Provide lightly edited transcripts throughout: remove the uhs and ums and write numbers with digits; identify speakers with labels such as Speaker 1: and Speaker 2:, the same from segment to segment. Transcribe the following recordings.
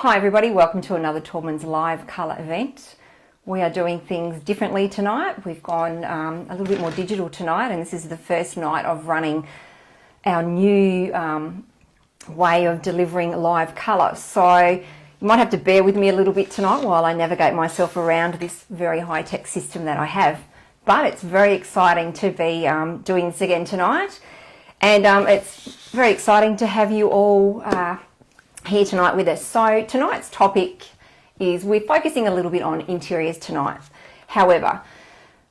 Speaker 1: Hi everybody, welcome to another Taubmans live colour event. We are doing things differently tonight. We've gone a little bit more digital tonight, and this is the first night of running our new way of delivering live colour. So you might have to bear with me a little bit tonight while I navigate myself around this very high-tech system that I have. But it's very exciting to be doing this again tonight, and it's very exciting to have you all here tonight with us. So tonight's topic is we're focusing a little bit on interiors tonight. However,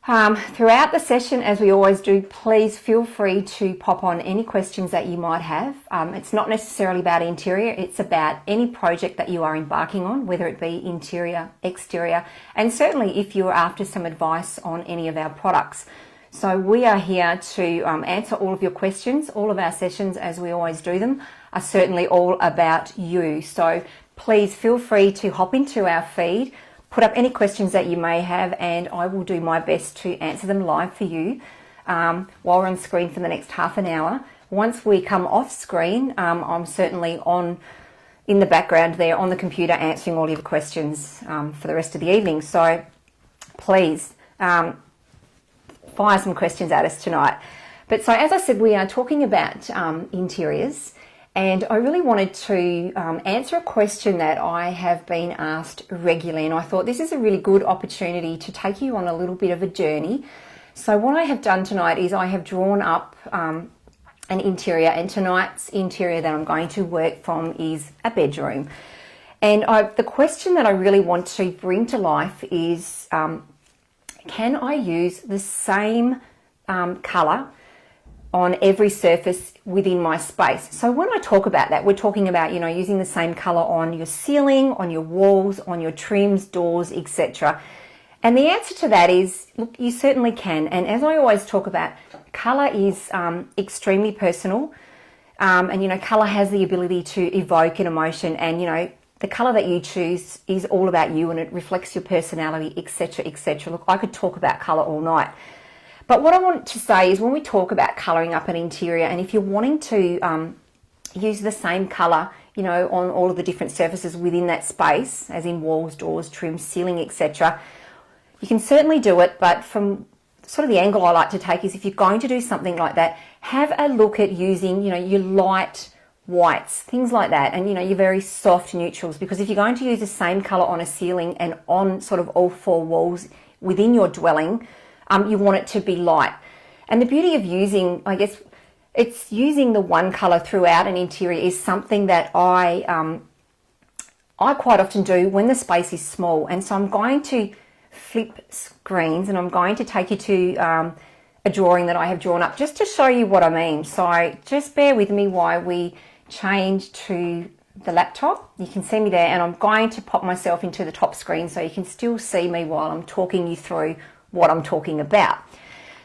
Speaker 1: throughout the session, as we always do, please feel free to pop on any questions that you might have. It's not necessarily about interior, it's about any project that you are embarking on, whether it be interior, exterior, and certainly if you're after some advice on any of our products. So we are here to answer all of your questions. All of our sessions, as we always do them, are certainly all about you. So please feel free to hop into our feed, put up any questions that you may have, and I will do my best to answer them live for you while we're on screen for the next half an hour. Once we come off screen, I'm certainly in the background there on the computer answering all your questions for the rest of the evening. So please fire some questions at us tonight. But so as I said, we are talking about interiors, and I really wanted to answer a question that I have been asked regularly, and I thought this is a really good opportunity to take you on a little bit of a journey. So what I have done tonight is I have drawn up an interior, and tonight's interior that I'm going to work from is a bedroom. And the question that I really want to bring to life is, can I use the same colour on every surface within my space? So when I talk about that, we're talking about, using the same colour on your ceiling, on your walls, on your trims, doors, etc. And the answer to that is, look, you certainly can. And as I always talk about, colour is extremely personal, and colour has the ability to evoke an emotion, and the colour that you choose is all about you, and it reflects your personality, etc, etc. Look, I could talk about colour all night. But what I want to say is when we talk about colouring up an interior, and if you're wanting to use the same colour, on all of the different surfaces within that space, as in walls, doors, trim, ceiling, etc., you can certainly do it. But from sort of the angle I like to take is, if you're going to do something like that, have a look at using, your light whites, things like that, and your very soft neutrals, because if you're going to use the same colour on a ceiling and on sort of all four walls within your dwelling, you want it to be light. And the beauty of using, I guess, it's using the one colour throughout an interior is something that I quite often do when the space is small. And so I'm going to flip screens, and I'm going to take you to a drawing that I have drawn up just to show you what I mean. So just bear with me while we change to the laptop. You can see me there, and I'm going to pop myself into the top screen so you can still see me while I'm talking you through what I'm talking about.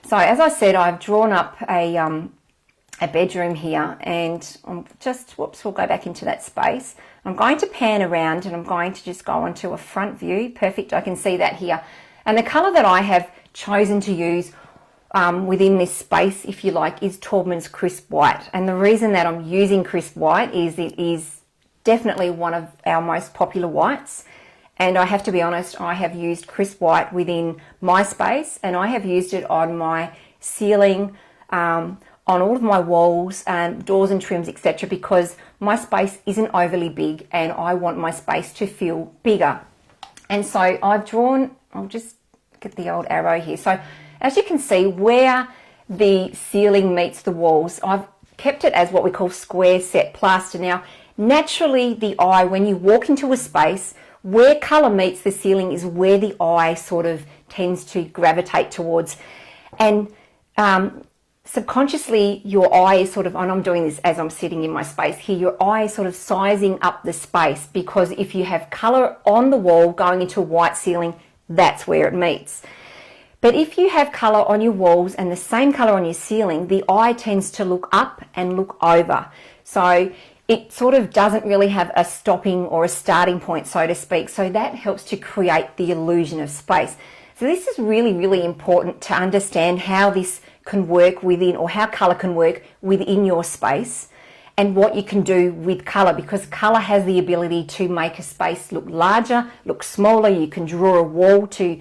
Speaker 1: So as I said, I've drawn up a bedroom here, and I'm just, we'll go back into that space. I'm going to pan around, and I'm going to just go onto a front view. Perfect, I can see that here. And the colour that I have chosen to use within this space, if you like, is Taubmans Crisp White. And the reason that I'm using Crisp White is it is definitely one of our most popular whites. And I have to be honest, I have used Crisp White within my space, and I have used it on my ceiling, on all of my walls and doors and trims, etc., because my space isn't overly big and I want my space to feel bigger. And so I've drawn, I'll just get the old arrow here. So as you can see, where the ceiling meets the walls, I've kept it as what we call square set plaster. Now, naturally, the eye, when you walk into a space, where colour meets the ceiling is where the eye sort of tends to gravitate towards. And subconsciously, your eye is sort of, and I'm doing this as I'm sitting in my space here, your eye is sort of sizing up the space, because if you have colour on the wall going into a white ceiling, that's where it meets. But if you have colour on your walls and the same colour on your ceiling, the eye tends to look up and look over. So it sort of doesn't really have a stopping or a starting point, so to speak. So that helps to create the illusion of space. So this is really, really important to understand how this can work within, or how colour can work within your space, and what you can do with colour, because colour has the ability to make a space look larger, look smaller. You can draw a wall to,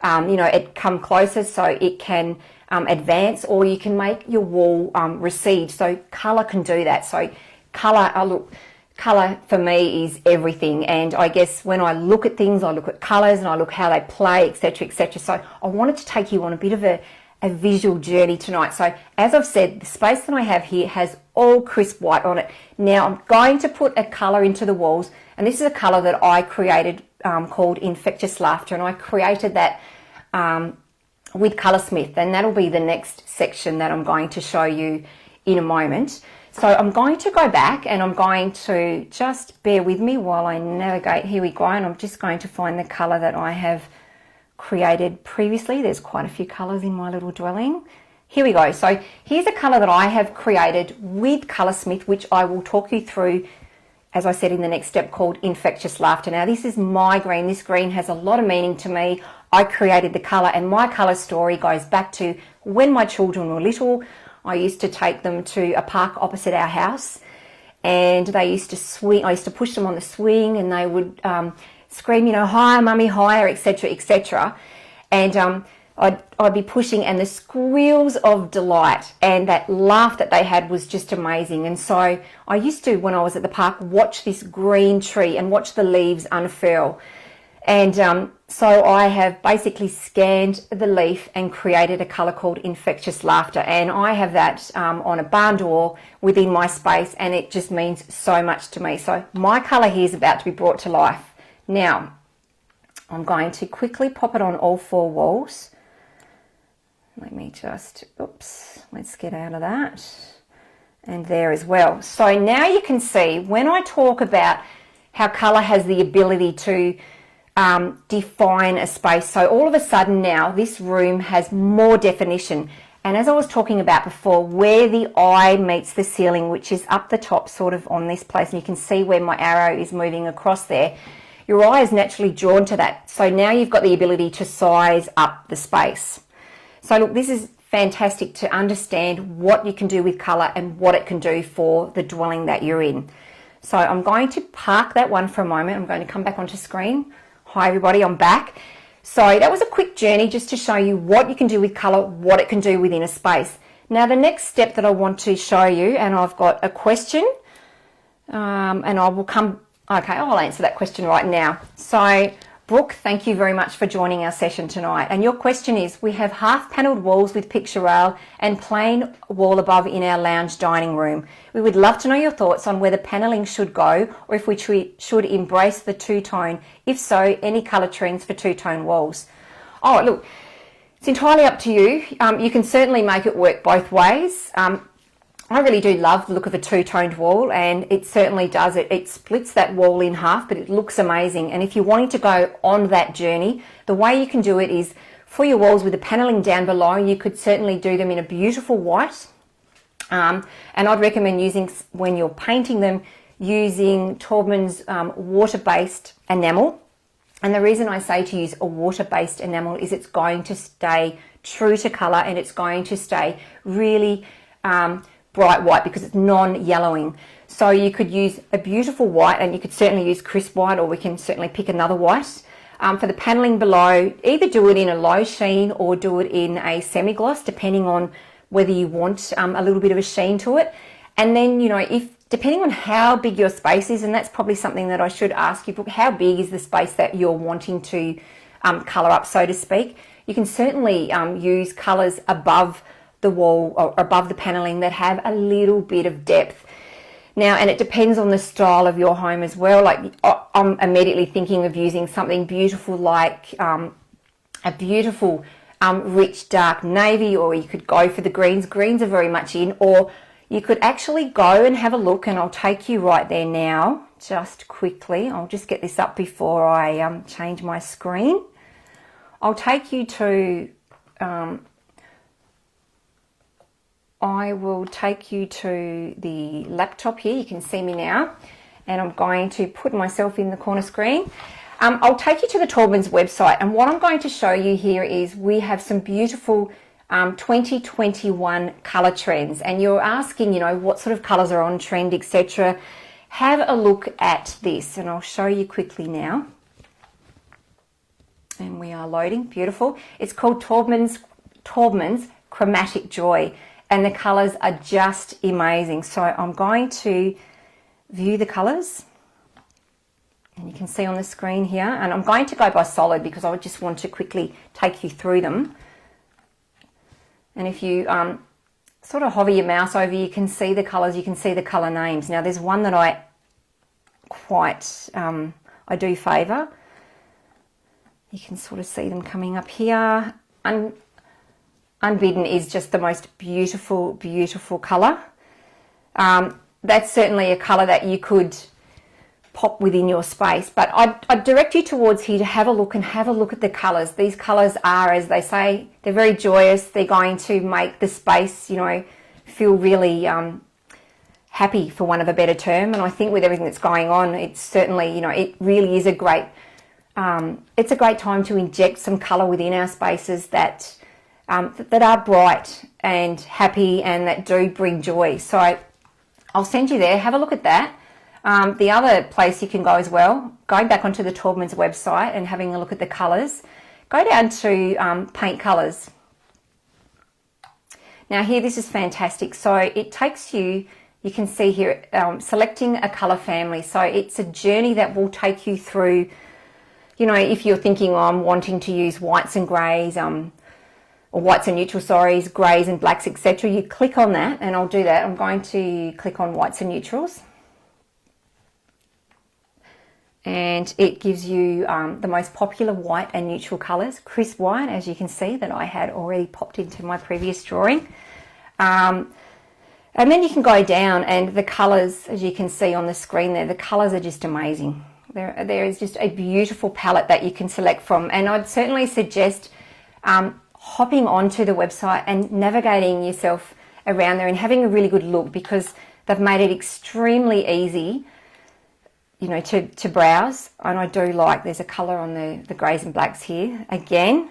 Speaker 1: it come closer so it can advance, or you can make your wall recede. So colour can do that. So colour for me is everything, and I guess when I look at things, I look at colours and I look how they play, etc., etc. So I wanted to take you on a bit of a visual journey tonight. So as I've said, the space that I have here has all crisp white on it. Now I'm going to put a colour into the walls, and this is a colour that I created called Infectious Laughter, and I created that with Colorsmith, and that'll be the next section that I'm going to show you in a moment. So I'm going to go back and I'm going to just bear with me while I navigate. Here we go, and I'm just going to find the colour that I have created previously. There's quite a few colours in my little dwelling. Here we go. So here's a colour that I have created with Colorsmith, which I will talk you through, as I said, in the next step, called Infectious Laughter. Now this is my green. This green has a lot of meaning to me. I created the colour, and my colour story goes back to when my children were little. I used to take them to a park opposite our house, and they used to swing. I used to push them on the swing, and they would scream, higher mummy, higher, etc., etc. And I'd be pushing, and the squeals of delight and that laugh that they had was just amazing. And so I used to, when I was at the park, watch this green tree and watch the leaves unfurl. And so I have basically scanned the leaf and created a colour called Infectious Laughter, and I have that on a barn door within my space, and it just means so much to me. So my colour here is about to be brought to life. Now I'm going to quickly pop it on all four walls. Let me just, let's get out of that, and there as well. So now you can see when I talk about how colour has the ability to define a space. So all of a sudden now this room has more definition, and as I was talking about before, where the eye meets the ceiling, which is up the top sort of on this place, and you can see where my arrow is moving across there, your eye is naturally drawn to that. So now you've got the ability to size up the space. So look, this is fantastic to understand what you can do with colour and what it can do for the dwelling that you're in. So I'm going to park that one for a moment. I'm going to come back onto screen. Hi everybody, I'm back. So that was a quick journey just to show you what you can do with colour, what it can do within a space. Now the next step that I want to show you, and I've got a question, and I will come, okay, I'll answer that question right now. So Brooke, thank you very much for joining our session tonight. And your question is, we have half panelled walls with picture rail and plain wall above in our lounge dining room. We would love to know your thoughts on whether panelling should go, or if we should embrace the two-tone. If so, any colour trends for two-tone walls? Oh, look, it's entirely up to you. You can certainly make it work both ways. I really do love the look of a two-toned wall, and it certainly does. It splits that wall in half, but it looks amazing. And if you're wanting to go on that journey, the way you can do it is for your walls with the panelling down below, you could certainly do them in a beautiful white. And I'd recommend using, when you're painting them, using Taubmans water-based enamel. And the reason I say to use a water-based enamel is it's going to stay true to colour, and it's going to stay really bright white because it's non-yellowing. So you could use a beautiful white, and you could certainly use crisp white, or we can certainly pick another white. For the panelling below, either do it in a low sheen or do it in a semi-gloss, depending on whether you want a little bit of a sheen to it. And then, depending on how big your space is, and that's probably something that I should ask you, how big is the space that you're wanting to colour up, so to speak? You can certainly use colours above the wall or above the panelling that have a little bit of depth. Now, and it depends on the style of your home as well. Like I'm immediately thinking of using something beautiful like a beautiful rich dark navy, or you could go for the greens. Greens are very much in, or you could actually go and have a look, and I'll take you right there now, just quickly. I'll just get this up before I change my screen. I'll take you to I will take you to the laptop here. You can see me now, and I'm going to put myself in the corner screen. I'll take you to the Taubmans website, and what I'm going to show you here is we have some beautiful 2021 colour trends, and you're asking, you know, what sort of colours are on trend, etc. Have a look at this, and I'll show you quickly now. And we are loading. Beautiful. It's called Taubmans Chromatic Joy, and the colours are just amazing. So I'm going to view the colours, and you can see on the screen here, and I'm going to go by solid because I just want to quickly take you through them. And if you sort of hover your mouse over, you can see the colours, you can see the colour names. Now there's one that I do favour. You can sort of see them coming up here. Unbidden is just the most beautiful, beautiful colour. That's certainly a colour that you could pop within your space, but I'd direct you towards here to have a look at the colours. These colours are, as they say, they're very joyous. They're going to make the space, you know, feel really happy, for want of a better term. And I think with everything that's going on, it's certainly, you know, it really is a great it's a great time to inject some colour within our spaces that are bright and happy and that do bring joy. So I'll send you there. Have a look at that. The other place you can go as well, going back onto the Taubmans website and having a look at the colours, go down to paint colours. Now here, this is fantastic. So it takes you, you can see here, selecting a colour family. So it's a journey that will take you through, you know, if you're thinking, I'm wanting to use whites and greys, or whites and neutrals, sorry, greys and blacks, etc. You click on that, and I'll do that. I'm going to click on whites and neutrals. And it gives you the most popular white and neutral colours, crisp white, as you can see, that I had already popped into my previous drawing. And then you can go down, and the colours, as you can see on the screen there, the colours are just amazing. There is just a beautiful palette that you can select from, and I'd certainly suggest hopping onto the website and navigating yourself around there and having a really good look, because they've made it extremely easy, you know, to browse. And I do like, there's a colour on the greys and blacks here. Again,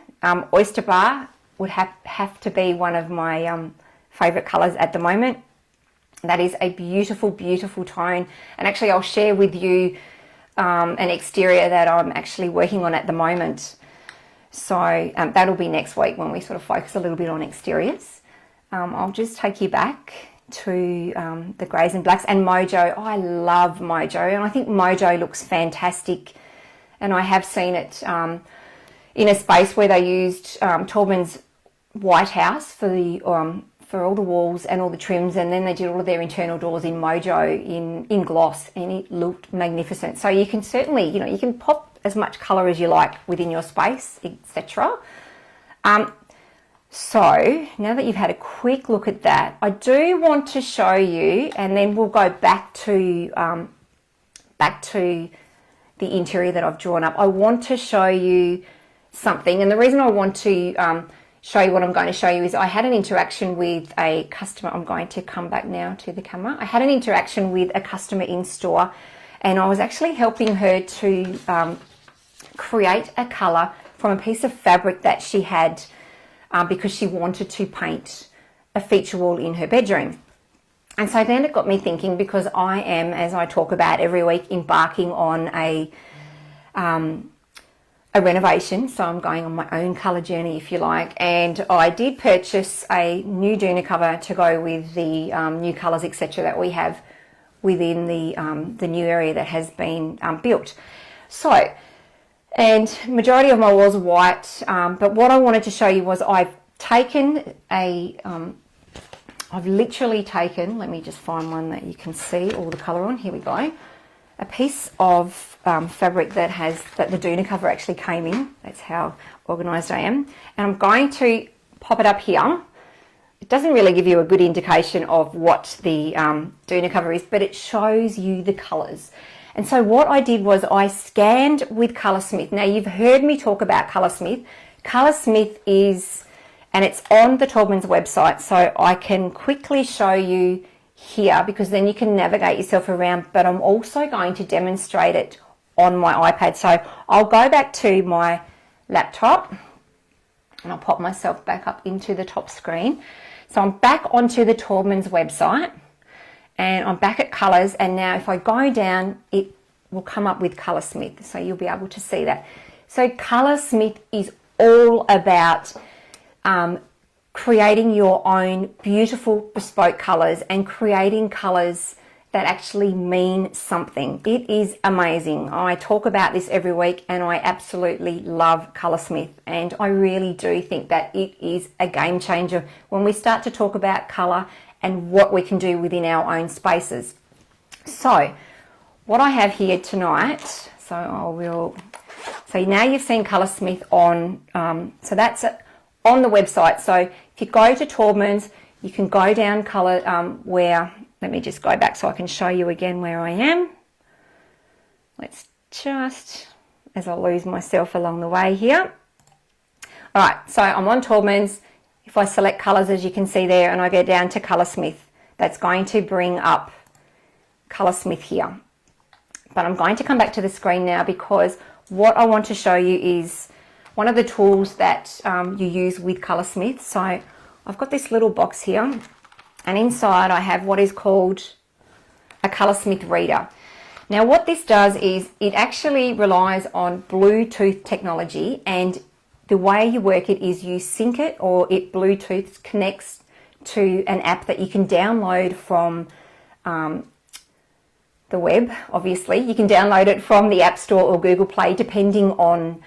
Speaker 1: Oyster Bar would have to be one of my favourite colours at the moment. That is a beautiful, beautiful tone. And actually I'll share with you an exterior that I'm actually working on at the moment. So that'll be next week when we sort of focus a little bit on exteriors. I'll just take you back to the greys and blacks and Mojo. I love Mojo, and I think Mojo looks fantastic. And I have seen it in a space where they used Taubmans White House for the for all the walls and all the trims, and then they did all of their internal doors in Mojo in gloss, and it looked magnificent. So you can certainly, you know, you can pop as much colour as you like within your space, etc. So now that you've had a quick look at that, I do want to show you, and then we'll go back to the interior that I've drawn up. I want to show you something, and the reason I want to show you what I'm going to show you is I had an interaction with a customer. I'm going to come back now to the camera. I had an interaction with a customer in store, and I was actually helping her to create a colour from a piece of fabric that she had because she wanted to paint a feature wall in her bedroom. And so then it got me thinking, because I am, as I talk about every week, embarking on a renovation. So I'm going on my own colour journey, if you like. And I did purchase a new doona cover to go with the new colours, etc., that we have within the new area that has been built. So, and majority of my walls are white, but what I wanted to show you was I've taken I've literally taken, let me just find one that you can see all the colour on, here we go, a piece of fabric that the doona cover actually came in. That's how organised I am. And I'm going to pop it up here. It doesn't really give you a good indication of what the doona cover is, but it shows you the colours. And so what I did was I scanned with Colorsmith. Now you've heard me talk about Colorsmith. Colorsmith is, and it's on the Taubmans website, so I can quickly show you here, because then you can navigate yourself around, but I'm also going to demonstrate it on my iPad. So I'll go back to my laptop And I'll pop myself back up into the top screen. So I'm back onto the Taubmans website and I'm back at colours, and now if I go down, it will come up with Colorsmith, so you'll be able to see that. So Colorsmith is all about creating your own beautiful bespoke colours and creating colours that actually mean something. It is amazing. I talk about this every week and I absolutely love Colorsmith, and I really do think that it is a game changer when we start to talk about colour and what we can do within our own spaces. So what I have here tonight, so now you've seen Colorsmith on, so that's on the website. So if you go to Taubmans, you can go down colour where, let me just go back so I can show you again where I am. Let's just, as I lose myself along the way here. All right, so I'm on Taubmans. If I select colours, as you can see there, and I go down to Colorsmith, that's going to bring up Colorsmith here. But I'm going to come back to the screen now because what I want to show you is one of the tools that you use with Colorsmith. So I've got this little box here, and inside I have what is called a Colorsmith reader. Now what this does is it actually relies on Bluetooth technology, and the way you work it is you sync it, or it Bluetooth connects to an app that you can download from the web. Obviously you can download it from the App Store or Google Play, depending on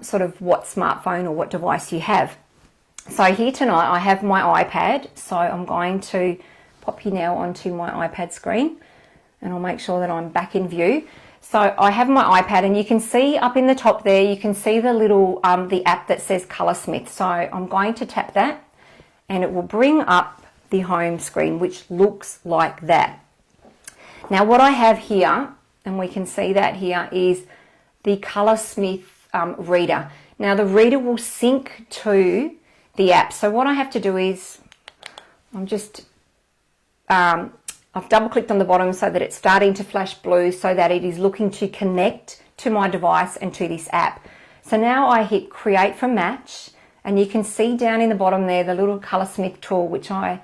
Speaker 1: sort of what smartphone or what device you have. So here tonight I have my iPad, so I'm going to pop you now onto my iPad screen, and I'll make sure that I'm back in view. So I have my iPad, and you can see up in the top there, you can see the little the app that says Colorsmith. So I'm going to tap that and it will bring up the home screen, which looks like that. Now what I have here, and we can see that here, is the Colorsmith reader. Now the reader will sync to the app. So what I have to do is I've double clicked on the bottom so that it's starting to flash blue, so that it is looking to connect to my device and to this app. So now I hit create from match, and you can see down in the bottom there the little Colorsmith tool, which I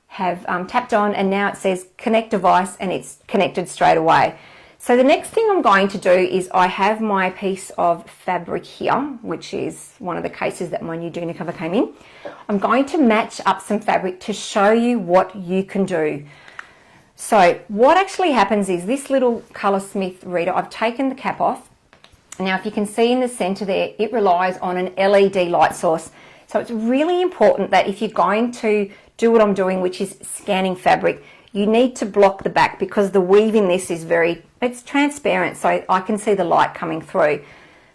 Speaker 1: have tapped on, and now it says connect device, and it's connected straight away. So the next thing I'm going to do is I have my piece of fabric here, which is one of the cases that my new doona cover came in. I'm going to match up some fabric to show you what you can do. So what actually happens is this little Colorsmith reader, I've taken the cap off. Now if you can see in the center there, it relies on an LED light source. So it's really important that if you're going to do what I'm doing, which is scanning fabric, you need to block the back, because the weave in this is it's transparent, so I can see the light coming through.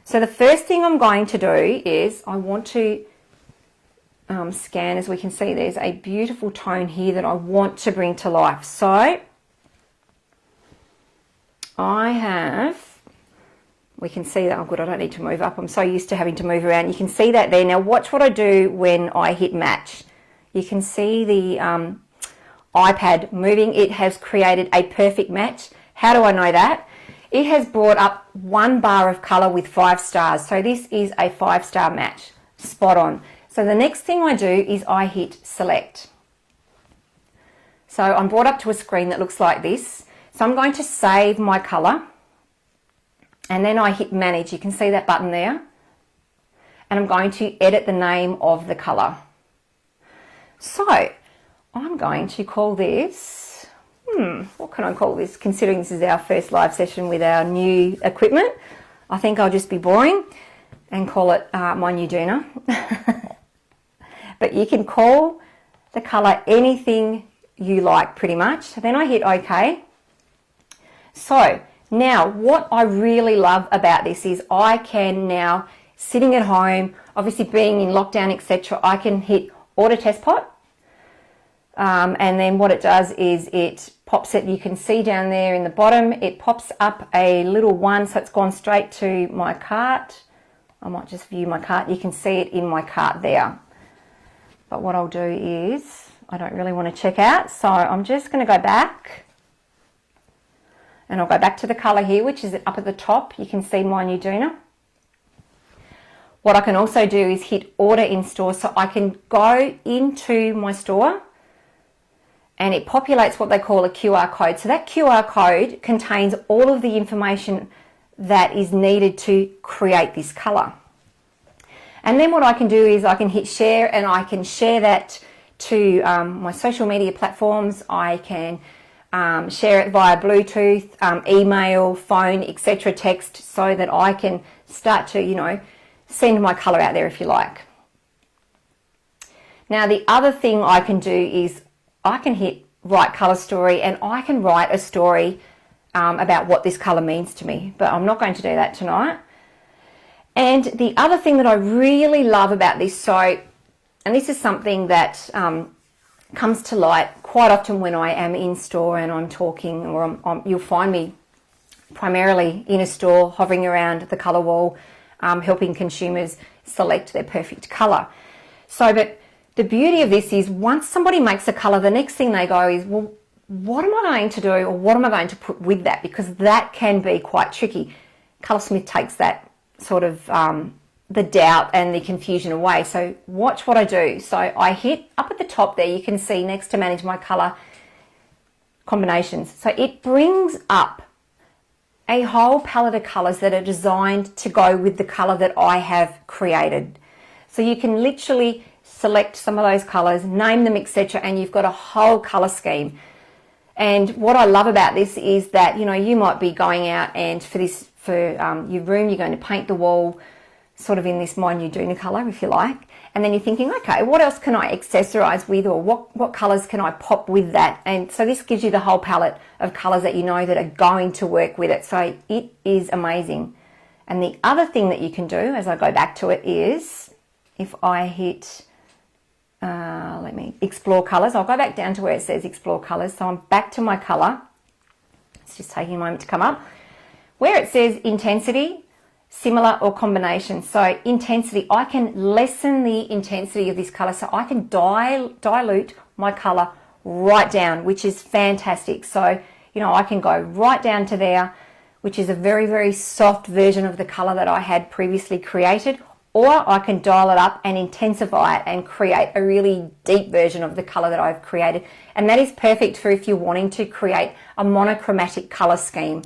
Speaker 1: So the first thing I'm going to do is I want to scan. As we can see, there's a beautiful tone here that I want to bring to life. So we can see that, oh good, I don't need to move up. I'm so used to having to move around. You can see that there. Now watch what I do when I hit match. You can see the iPad moving. It has created a perfect match. How do I know that? It has brought up one bar of color with 5 stars. So this is a 5-star match, spot on. So the next thing I do is I hit select. So I'm brought up to a screen that looks like this. So I'm going to save my color, and then I hit manage. You can see that button there, and I'm going to edit the name of the color. So I'm going to call this, what can I call this? Considering this is our first live session with our new equipment, I think I'll just be boring and call it my new doona. But you can call the colour anything you like pretty much. Then I hit OK. So now what I really love about this is I can now, sitting at home, obviously being in lockdown, etc., I can hit Auto Test Pot. And then what it does is it pops it, you can see down there in the bottom, it pops up a little one, so it's gone straight to my cart. I might just view my cart. You can see it in my cart there. But what I'll do is, I don't really want to check out, so I'm just going to go back. And I'll go back to the colour here, which is up at the top. You can see my new doona. What I can also do is hit order in store, so I can go into my store and it populates what they call a QR code. So that QR code contains all of the information that is needed to create this colour. And then what I can do is I can hit share, and I can share that to my social media platforms. I can share it via Bluetooth, email, phone, etc., text, so that I can start to, you know, send my colour out there if you like. Now the other thing I can do is I can hit write colour story, and I can write a story about what this colour means to me, but I'm not going to do that tonight. And the other thing that I really love about this, and this is something that comes to light quite often when I am in store and I'm talking, or you'll find me primarily in a store hovering around the colour wall, helping consumers select their perfect colour. But the beauty of this is once somebody makes a colour, the next thing they go is, well, what am I going to do, or what am I going to put with that? Because that can be quite tricky. Colorsmith takes that sort of the doubt and the confusion away. So watch what I do. So I hit up at the top there, you can see next to manage my colour combinations. So it brings up a whole palette of colours that are designed to go with the colour that I have created. So you can literally select some of those colours, name them, etc., and you've got a whole colour scheme. And what I love about this is that, you know, you might be going out and for your room, you're going to paint the wall sort of in this Minuduna colour, if you like. And then you're thinking, okay, what else can I accessorise with, or what colours can I pop with that? And so this gives you the whole palette of colours that you know that are going to work with it. So it is amazing. And the other thing that you can do, as I go back to it, is if I hit let me explore colours. I'll go back down to where it says explore colours. So I'm back to my colour. It's just taking a moment to come up. Where it says intensity, similar or combination. So intensity, I can lessen the intensity of this colour. So I can dilute my colour right down, which is fantastic. So, you know, I can go right down to there, which is a very, very soft version of the colour that I had previously created. Or I can dial it up and intensify it and create a really deep version of the colour that I've created. And that is perfect for if you're wanting to create a monochromatic colour scheme.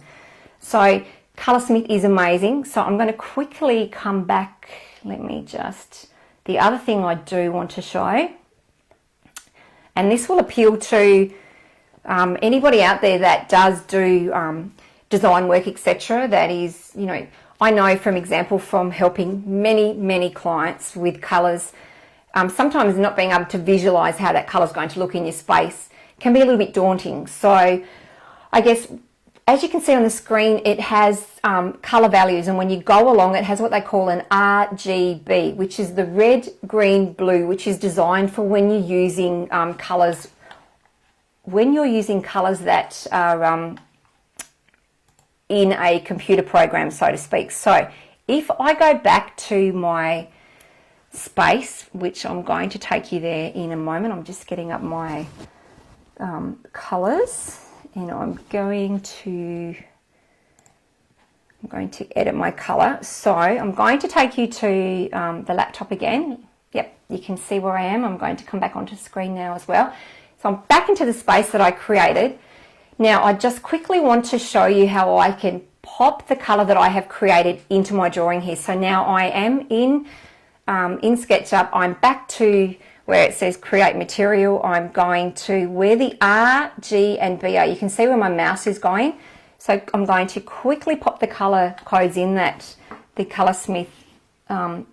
Speaker 1: So Colorsmith is amazing. So I'm going to quickly come back. The other thing I do want to show, and this will appeal to anybody out there that does do design work, etc. That is, you know, I know from example from helping many clients with colours, sometimes not being able to visualise how that colour is going to look in your space can be a little bit daunting. So I guess as you can see on the screen, it has colour values, and when you go along it has what they call an RGB, which is the red, green, blue, which is designed for when you're using colours that are in a computer program, so to speak. So if I go back to my space, which I'm going to take you there in a moment, I'm just getting up my colours, and I'm going to edit my colour. So I'm going to take you to the laptop again. Yep, you can see where I am. I'm going to come back onto the screen now as well. So I'm back into the space that I created. Now, I just quickly want to show you how I can pop the colour that I have created into my drawing here. So now I am in SketchUp. I'm back to where it says create material. I'm going to where the R, G and B are. You can see where my mouse is going. So I'm going to quickly pop the colour codes in that the Colorsmith app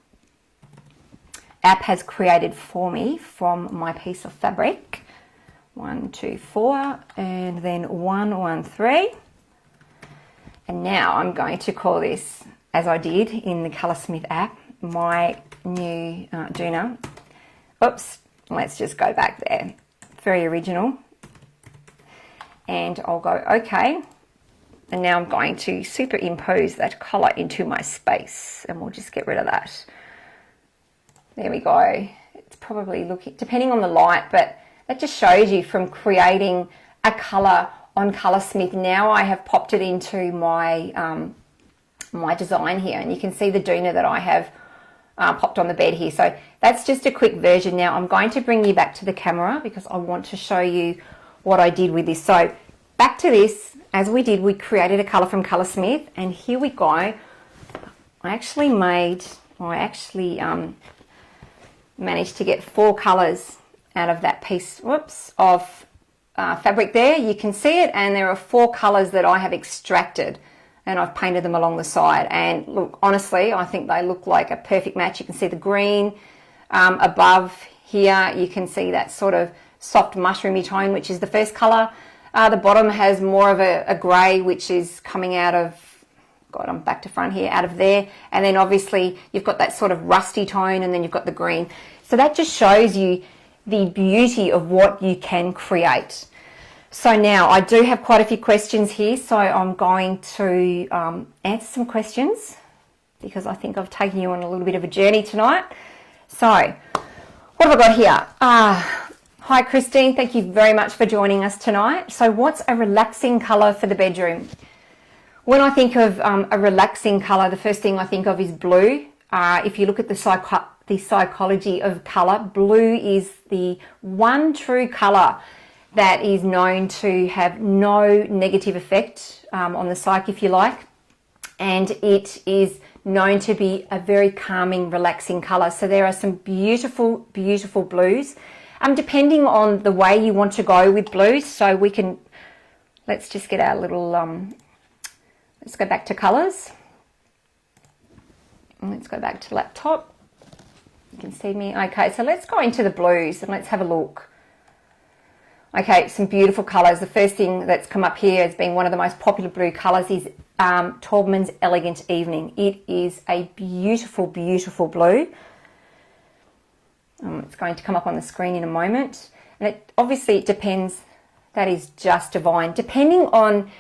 Speaker 1: has created for me from my piece of fabric. 1, 2, 4, and then 1, 1, 3. And now I'm going to call this, as I did in the Colorsmith app, my new Duna. Oops, let's just go back there. Very original. And I'll go OK. And now I'm going to superimpose that colour into my space, and we'll just get rid of that. There we go. It's probably looking, depending on the light, but that just shows you from creating a colour on Colorsmith. Now I have popped it into my my design here, and you can see the Duna that I have popped on the bed here. So that's just a quick version. Now I'm going to bring you back to the camera because I want to show you what I did with this. So back to this, as we did, we created a colour from Colorsmith, and here we go. I actually managed to get 4 colours out of that piece, of fabric there. You can see it, and there are 4 colours that I have extracted, and I've painted them along the side. And look, honestly, I think they look like a perfect match. You can see the green above here. You can see that sort of soft mushroomy tone, which is the first colour. The bottom has more of a grey, which is coming out of, God, I'm back to front here, out of there. And then obviously you've got that sort of rusty tone, and then you've got the green. So that just shows you the beauty of what you can create. So now I do have quite a few questions here, so I'm going to answer some questions because I think I've taken you on a little bit of a journey tonight. So what have I got here? Hi Christine, thank you very much for joining us tonight. So what's a relaxing colour for the bedroom? When I think of a relaxing colour, the first thing I think of is blue. If you look at the psychology of colour, blue is the one true colour that is known to have no negative effect on the psyche, if you like, and it is known to be a very calming, relaxing colour. So there are some beautiful, beautiful blues, depending on the way you want to go with blues. So we can, let's just get our little, let's go back to colours. Let's go back to laptop. You can see me. Okay, so let's go into the blues and let's have a look. Okay, some beautiful colours. The first thing that's come up here as being one of the most popular blue colours is Taubmans Elegant Evening. It is a beautiful, beautiful blue. It's going to come up on the screen in a moment. And obviously it depends, that is just divine. Depending on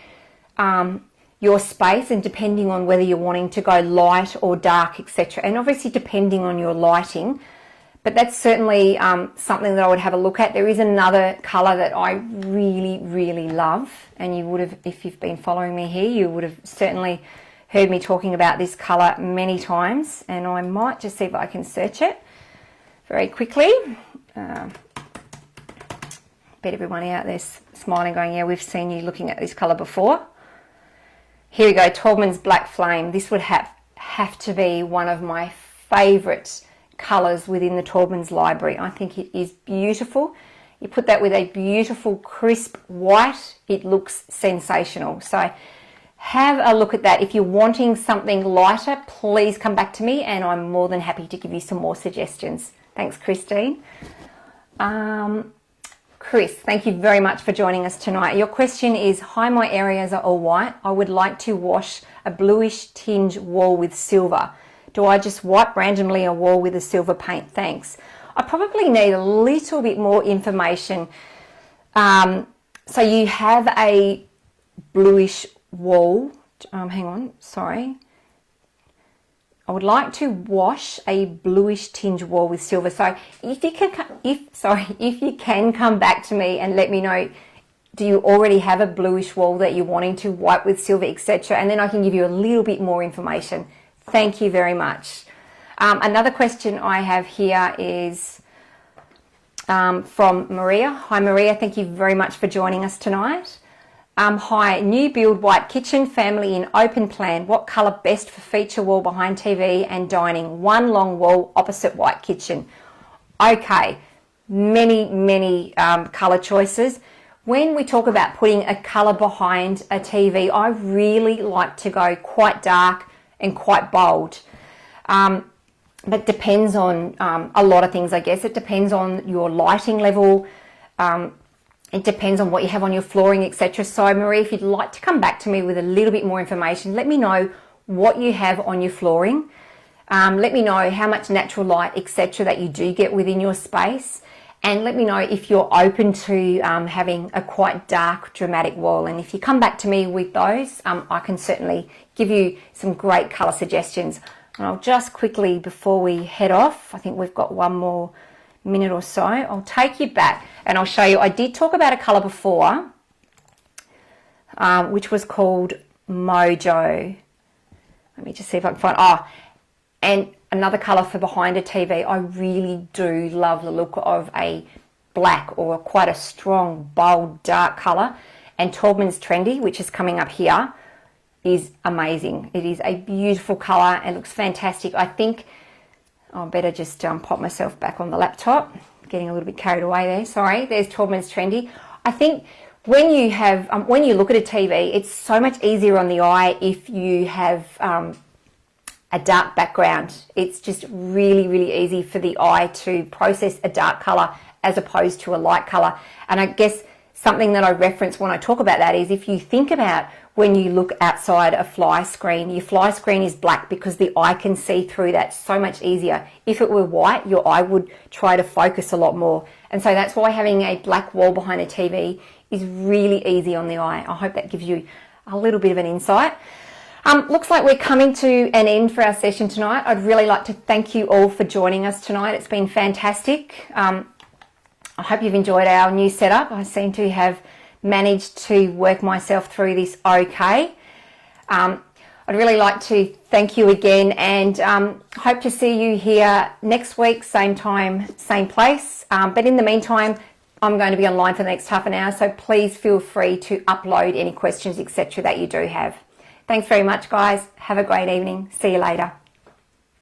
Speaker 1: your space and depending on whether you're wanting to go light or dark, etc. And obviously depending on your lighting. But that's certainly something that I would have a look at. There is another colour that I really, really love. And you would have, if you've been following me here, you would have certainly heard me talking about this colour many times. And I might just see if I can search it very quickly. Bet everyone out there smiling, going, yeah, we've seen you looking at this colour before. Here we go, Taubmans Black Flame. This would have to be one of my favourite colours within the Taubmans library. I think it is beautiful. You put that with a beautiful crisp white, it looks sensational. So have a look at that. If you're wanting something lighter, please come back to me and I'm more than happy to give you some more suggestions. Thanks, Christine. Chris, thank you very much for joining us tonight. Your question is, hi, my areas are all white. I would like to wash a bluish tinge wall with silver. Do I just wipe randomly a wall with a silver paint? Thanks. I probably need a little bit more information. So you have a bluish wall. Hang on, sorry. I would like to wash a bluish tinge wall with silver. So if you can come back to me and let me know, do you already have a bluish wall that you're wanting to wipe with silver, etc. And then I can give you a little bit more information. Thank you very much. Another question I have here is from Maria. Hi Maria, thank you very much for joining us tonight. Hi, new build white kitchen, family in open plan. What colour best for feature wall behind TV and dining? One long wall opposite white kitchen. Okay, many colour choices. When we talk about putting a colour behind a TV, I really like to go quite dark and quite bold. But depends on a lot of things, I guess. It depends on your lighting level. It depends on what you have on your flooring, etc. So Marie, if you'd like to come back to me with a little bit more information, let me know what you have on your flooring. Let me know how much natural light, etc. that you do get within your space. And let me know if you're open to having a quite dark, dramatic wall. And if you come back to me with those, I can certainly give you some great colour suggestions. And I'll just quickly, before we head off, I think we've got one more minute or so, I'll take you back and I'll show you. I did talk about a colour before, which was called Mojo. Let me just see if I can find, and another colour for behind a TV. I really do love the look of a black or quite a strong, bold, dark colour. And Taubmans Trendy, which is coming up here, is amazing. It is a beautiful colour. It looks fantastic. I think I better just pop myself back on the laptop. Getting a little bit carried away there. Sorry. There's Taubmans Trendy. I think when you have, when you look at a TV, it's so much easier on the eye if you have a dark background. It's just really, really easy for the eye to process a dark colour as opposed to a light colour. And I guess something that I reference when I talk about that is if you think about when you look outside a fly screen, your fly screen is black because the eye can see through that so much easier. If it were white, your eye would try to focus a lot more. And so that's why having a black wall behind a TV is really easy on the eye. I hope that gives you a little bit of an insight. Looks like we're coming to an end for our session tonight. I'd really like to thank you all for joining us tonight. It's been fantastic. I hope you've enjoyed our new setup. I seem to have managed to work myself through this okay. I'd really like to thank you again and hope to see you here next week, same time, same place. But in the meantime, I'm going to be online for the next half an hour, so please feel free to upload any questions, etc. that you do have. Thanks very much, guys. Have a great evening. See you later.